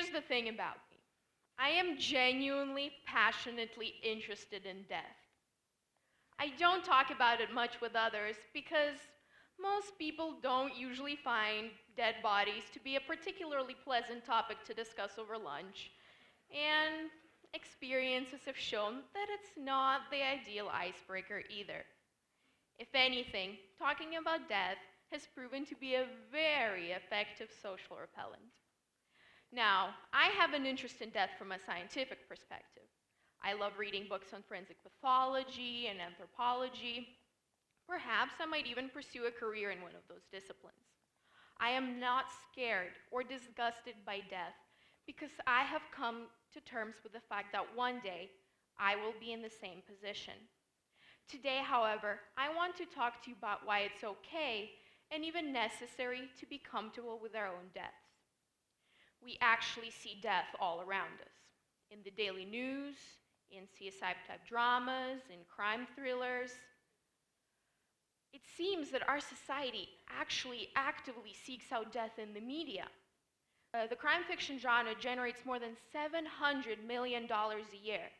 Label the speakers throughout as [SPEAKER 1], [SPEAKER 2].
[SPEAKER 1] Here's the thing about me. I am genuinely, passionately interested in death. I don't talk about it much with others because most people don't usually find dead bodies to be a particularly pleasant topic to discuss over lunch. And experiences have shown that it's not the ideal icebreaker either. If anything, talking about death has proven to be a very effective social repellent. Now, I have an interest in death from a scientific perspective. I love reading books on forensic pathology and anthropology. Perhaps I might even pursue a career in one of those disciplines. I am not scared or disgusted by death because I have come to terms with the fact that one day I will be in the same position. Today, however, I want to talk to you about why it's okay and even necessary to be comfortable with our own deaths. We actually see death all around us, in the daily news, in CSI-type dramas, in crime thrillers. It seems that our society actually actively seeks out death in the media. The crime fiction genre generates more than $700 million a year,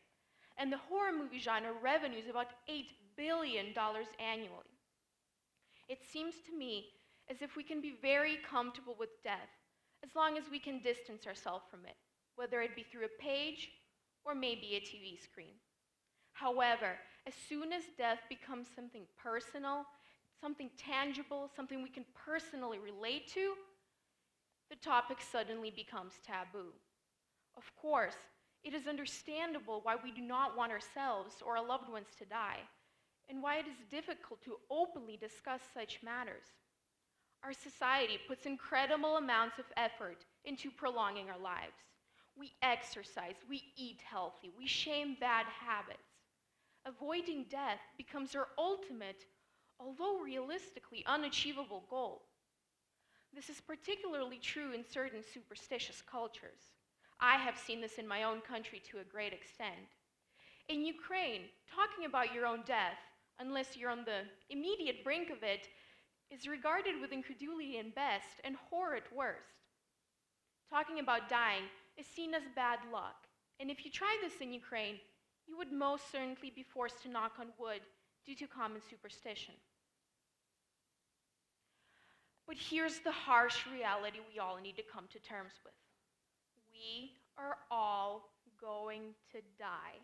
[SPEAKER 1] and the horror movie genre revenues about $8 billion annually. It seems to me as if we can be very comfortable with death as long as we can distance ourselves from it, whether it be through a page or maybe a TV screen. However, as soon as death becomes something personal, something tangible, something we can personally relate to, the topic suddenly becomes taboo. Of course, it is understandable why we do not want ourselves or our loved ones to die, and why it is difficult to openly discuss such matters. Our society puts incredible amounts of effort into prolonging our lives. We exercise, we eat healthy, we shame bad habits. Avoiding death becomes our ultimate, although realistically unachievable goal. This is particularly true in certain superstitious cultures. I have seen this in my own country to a great extent. In Ukraine, talking about your own death, unless you're on the immediate brink of it, is regarded with incredulity at best and horror at worst. Talking about dying is seen as bad luck, and if you try this in Ukraine, you would most certainly be forced to knock on wood due to common superstition. But here's the harsh reality we all need to come to terms with. We are all going to die.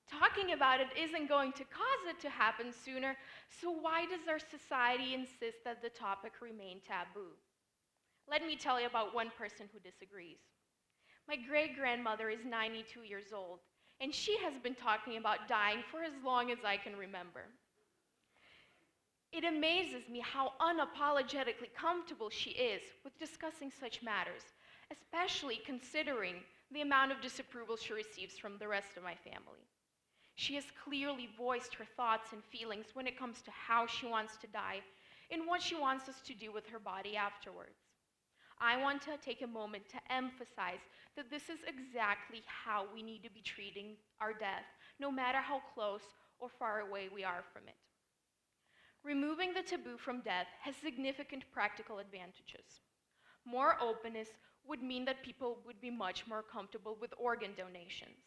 [SPEAKER 1] Talking about it isn't going to cause it to happen sooner, so why does our society insist that the topic remain taboo? Let me tell you about one person who disagrees. My great-grandmother is 92 years old, and she has been talking about dying for as long as I can remember. It amazes me how unapologetically comfortable she is with discussing such matters, especially considering the amount of disapproval she receives from the rest of my family. She has clearly voiced her thoughts and feelings when it comes to how she wants to die and what she wants us to do with her body afterwards. I want to take a moment to emphasize that this is exactly how we need to be treating our death, no matter how close or far away we are from it. Removing the taboo from death has significant practical advantages. More openness would mean that people would be much more comfortable with organ donations.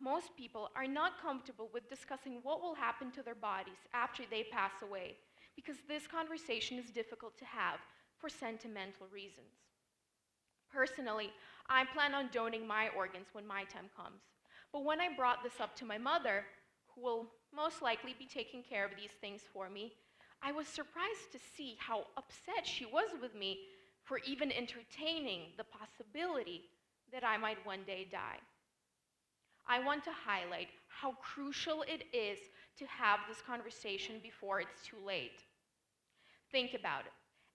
[SPEAKER 1] Most people are not comfortable with discussing what will happen to their bodies after they pass away, because this conversation is difficult to have for sentimental reasons. Personally, I plan on donating my organs when my time comes, but when I brought this up to my mother, who will most likely be taking care of these things for me, I was surprised to see how upset she was with me for even entertaining the possibility that I might one day die. I want to highlight how crucial it is to have this conversation before it's too late. Think about it.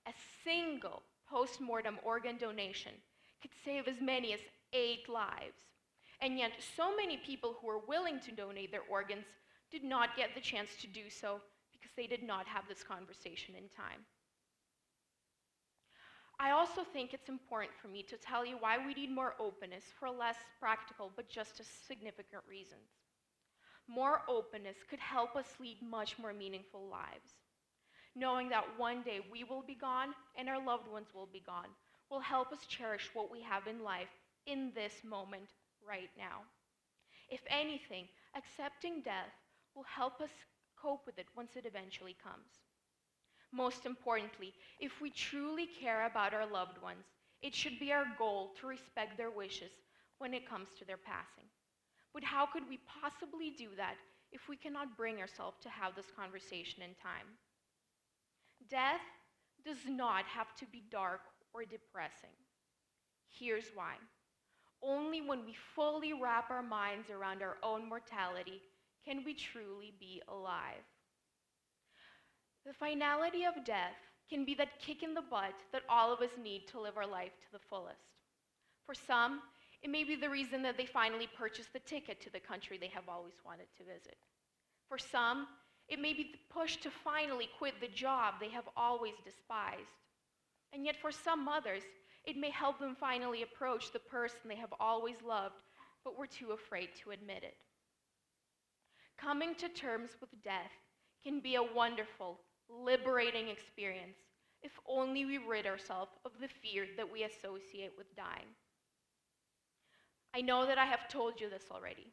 [SPEAKER 1] A single post-mortem organ donation could save as many as 8 lives. And yet, so many people who are willing to donate their organs did not get the chance to do so because they did not have this conversation in time. I also think it's important for me to tell you why we need more openness for less practical but just as significant reasons. More openness could help us lead much more meaningful lives. Knowing that one day we will be gone and our loved ones will be gone will help us cherish what we have in life in this moment right now. If anything, accepting death will help us cope with it once it eventually comes. Most importantly, if we truly care about our loved ones, it should be our goal to respect their wishes when it comes to their passing. But how could we possibly do that if we cannot bring ourselves to have this conversation in time? Death does not have to be dark or depressing. Here's why. Only when we fully wrap our minds around our own mortality can we truly be alive. The finality of death can be that kick in the butt that all of us need to live our life to the fullest. For some, it may be the reason that they finally purchased the ticket to the country they have always wanted to visit. For some, it may be the push to finally quit the job they have always despised. And yet for some others, it may help them finally approach the person they have always loved, but were too afraid to admit it. Coming to terms with death can be a wonderful, liberating experience if only we rid ourselves of the fear that we associate with dying. I know that I have told you this already,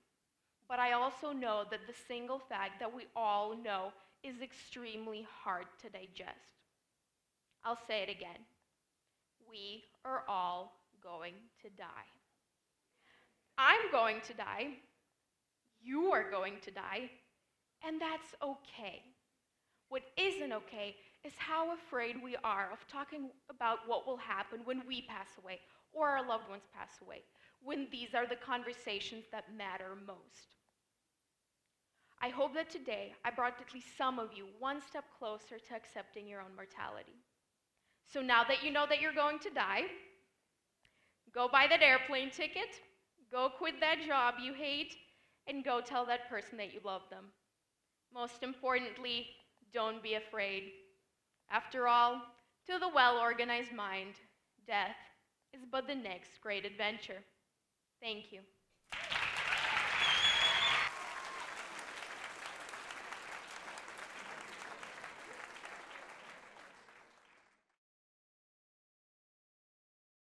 [SPEAKER 1] but I also know that the single fact that we all know is extremely hard to digest. I'll say it again. We are all going to die. I'm going to die. You are going to die. And that's okay. What isn't okay is how afraid we are of talking about what will happen when we pass away or our loved ones pass away, when these are the conversations that matter most. I hope that today I brought at least some of you one step closer to accepting your own mortality. So now that you know that you're going to die, go buy that airplane ticket, go quit that job you hate, and go tell that person that you love them. Most importantly, don't be afraid. After all, to the well-organized mind, death is but the next great adventure. Thank you.